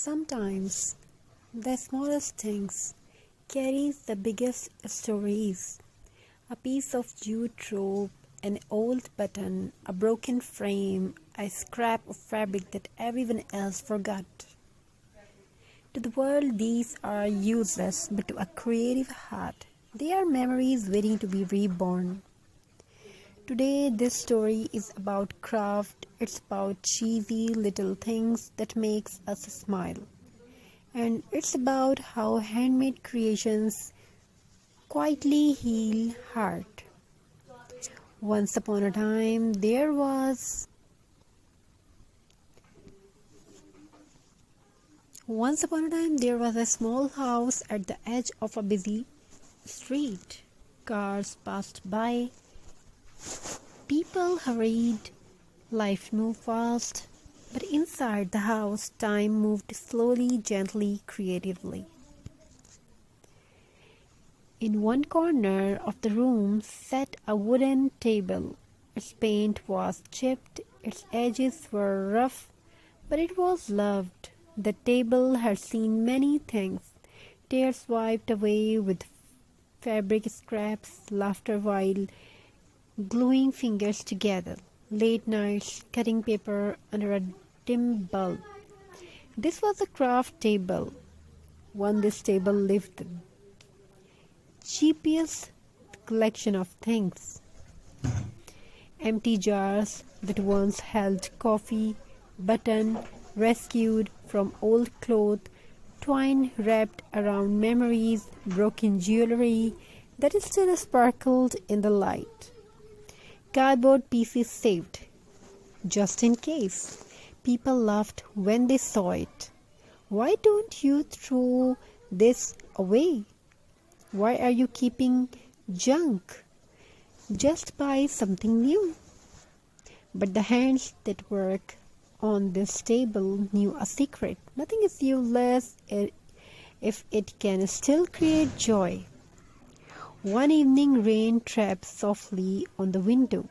Sometimes the smallest things carries the biggest stories. A piece of jute rope, an old button, a broken frame, a scrap of fabric that everyone else forgot. To the world, these are useless, but to a creative heart, they are memories waiting to be reborn. Today, this story is about craft. It's about cheesy little things that makes us smile. And it's about how handmade creations quietly heal heart. Once upon a time, there was a small house at the edge of a busy street. Cars passed by, people hurried, life moved fast, but inside the house, time moved slowly, gently, creatively. In one corner of the room sat a wooden table. Its paint was chipped, its edges were rough, but it was loved. The table had seen many things, tears wiped away with fabric scraps, laughter while gluing fingers together, late nights cutting paper under a dim bulb. This was a craft table. On this table lived the cheapest collection of things. Empty jars that once held coffee, button rescued from old cloth, twine wrapped around memories, broken jewelry that still sparkled in the light. Cardboard pieces saved, just in case. People laughed when they saw it. Why don't you throw this away? Why are you keeping junk? Just buy something new. But the hands that work on this table knew a secret. Nothing is useless if it can still create joy. One evening, rain tapped softly on the window.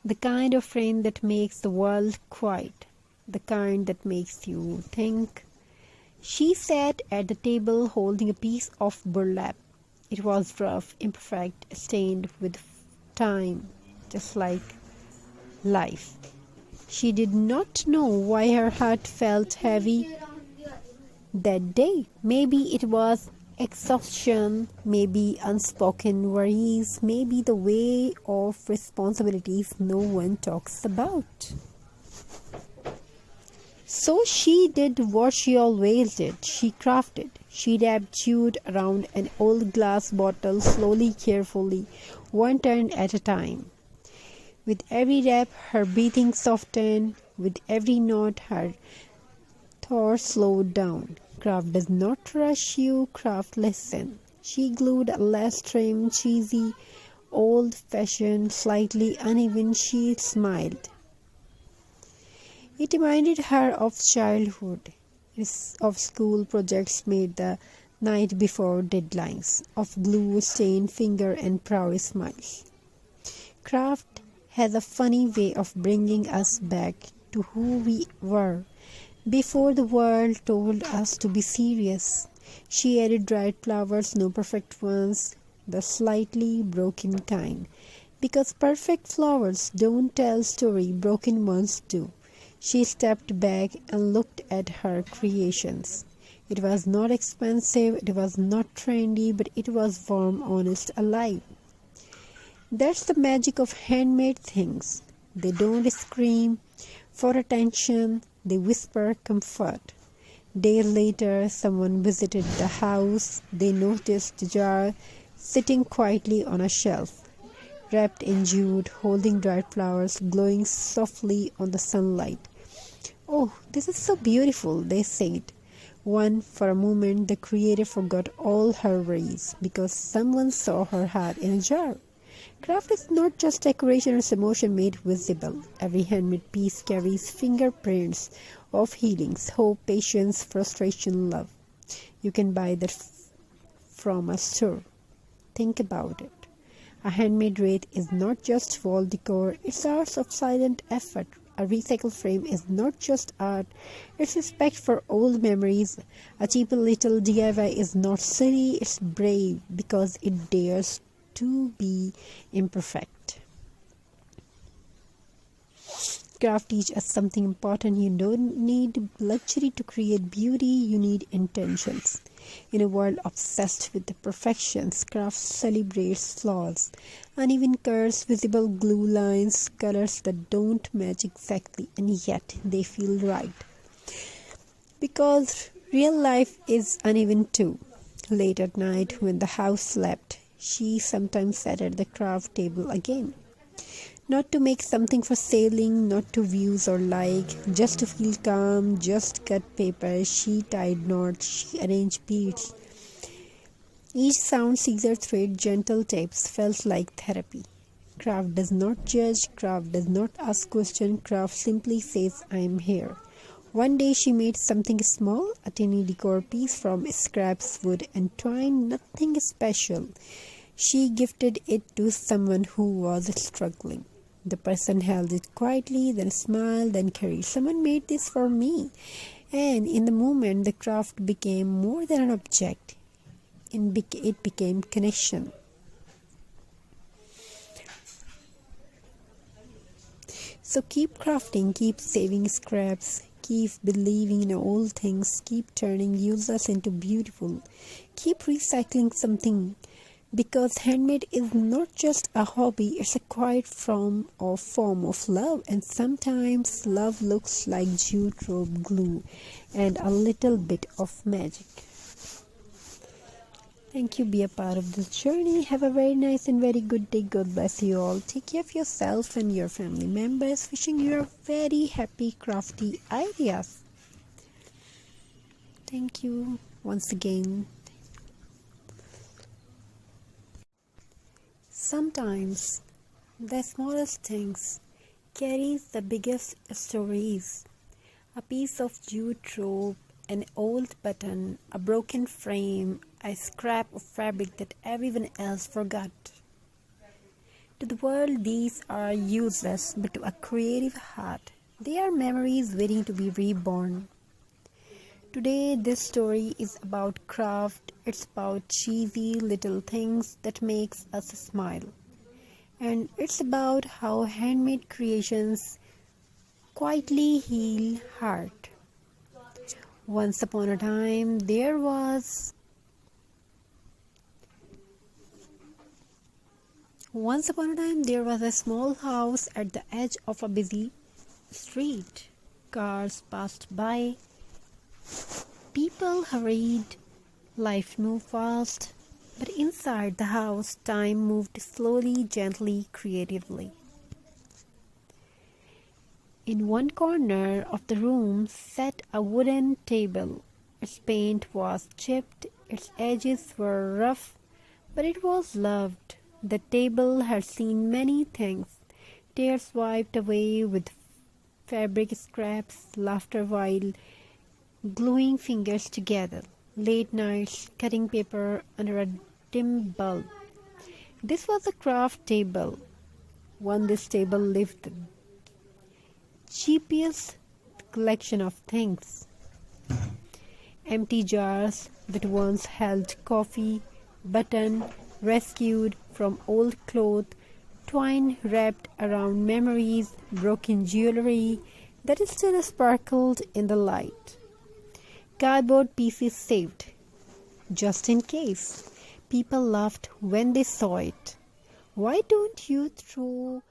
The kind of rain that makes the world quiet, the kind that makes you think. She sat at the table holding a piece of burlap. It was rough, imperfect, stained with time, just like life. She did not know why her heart felt heavy that day. Maybe it was exhaustion, maybe unspoken worries, maybe the weight of responsibilities no one talks about. So she did what she always did. She crafted. She wrapped jute around an old glass bottle slowly, carefully, one turn at a time. With every wrap, her breathing softened. With every knot, her thoughts slowed down. Craft does not rush you, craft listen. She glued a less trim, cheesy, old-fashioned, slightly uneven. She smiled. It reminded her of childhood, of school projects made the night before deadlines, of glue-stained finger and proud smiles. Craft has a funny way of bringing us back to who we were before the world told us to be serious. She added dried flowers, no perfect ones, the slightly broken kind. Because perfect flowers don't tell story, broken ones do. She stepped back and looked at her creations. It was not expensive, it was not trendy, but it was warm, honest, alive. That's the magic of handmade things. They don't scream for attention, they whisper comfort. Days later, someone visited the house. They noticed the jar sitting quietly on a shelf, wrapped in jute, holding dried flowers, glowing softly on the sunlight. "Oh, this is so beautiful," they said. For a moment, the creator forgot all her worries because someone saw her heart in a jar. Craft is not just decoration, it's emotion made visible. Every handmade piece carries fingerprints of healings, hope, patience, frustration, love. You can buy that from a store. Think about it. A handmade wreath is not just wall decor, it's hours of silent effort, A recycled frame is not just art, it's respect for old memories. A cheap little DIY is not silly, it's brave because it dares to be imperfect. Craft teach us something important. You don't need luxury to create beauty, you need intentions. In a world obsessed with the perfections, craft celebrates flaws, uneven curves, visible glue lines, colors that don't match exactly, and yet they feel right. Because real life is uneven too. Late at night, when the house slept, she sometimes sat at the craft table again. Not to make something for selling, not to views or like, just to feel calm, just cut paper, she tied knots, she arranged beads. Each sound, scissor thread, gentle taps felt like therapy. Craft does not judge, craft does not ask questions, craft simply says, I am here. One day she made something small, a tiny decor piece from scraps, wood and twine, nothing special. She gifted it to someone who was struggling. The person held it quietly, then smiled, then carried. Someone made this for me. And in the moment, the craft became more than an object. It became connection. So keep crafting, keep saving scraps, keep believing in old things, keep turning useless into beautiful. Keep recycling something. Because handmade is not just a hobby, it's a quiet form of love, and sometimes love looks like jute rope glue and a little bit of magic. Thank you. Be a part of this journey. Have a very nice and very good day. God bless you all. Take care of yourself and your family members. Wishing you a very happy crafty ideas. Thank you once again. Sometimes the smallest things carries the biggest stories. A piece of jute rope, an old button, a broken frame, a scrap of fabric that everyone else forgot. To the world, these are useless, but to a creative heart, they are memories waiting to be reborn. Today, this story is about craft. It's about cheesy little things that makes us smile. And it's about how handmade creations quietly heal heart. Once upon a time, there was a small house at the edge of a busy street. Cars passed by. People hurried, life moved fast, but inside the house, time moved slowly, gently, creatively. In one corner of the room sat a wooden table. Its paint was chipped, its edges were rough, but it was loved. The table had seen many things, tears wiped away with fabric scraps, laughter while gluing fingers together, late nights cutting paper under a dim bulb. This was a craft table. On this table lived the cheapest collection of things. Empty jars that once held coffee, button rescued from old cloth, twine wrapped around memories, broken jewelry that still sparkled in the light. Cardboard pieces saved, just in case. People laughed when they saw it. Why don't you throw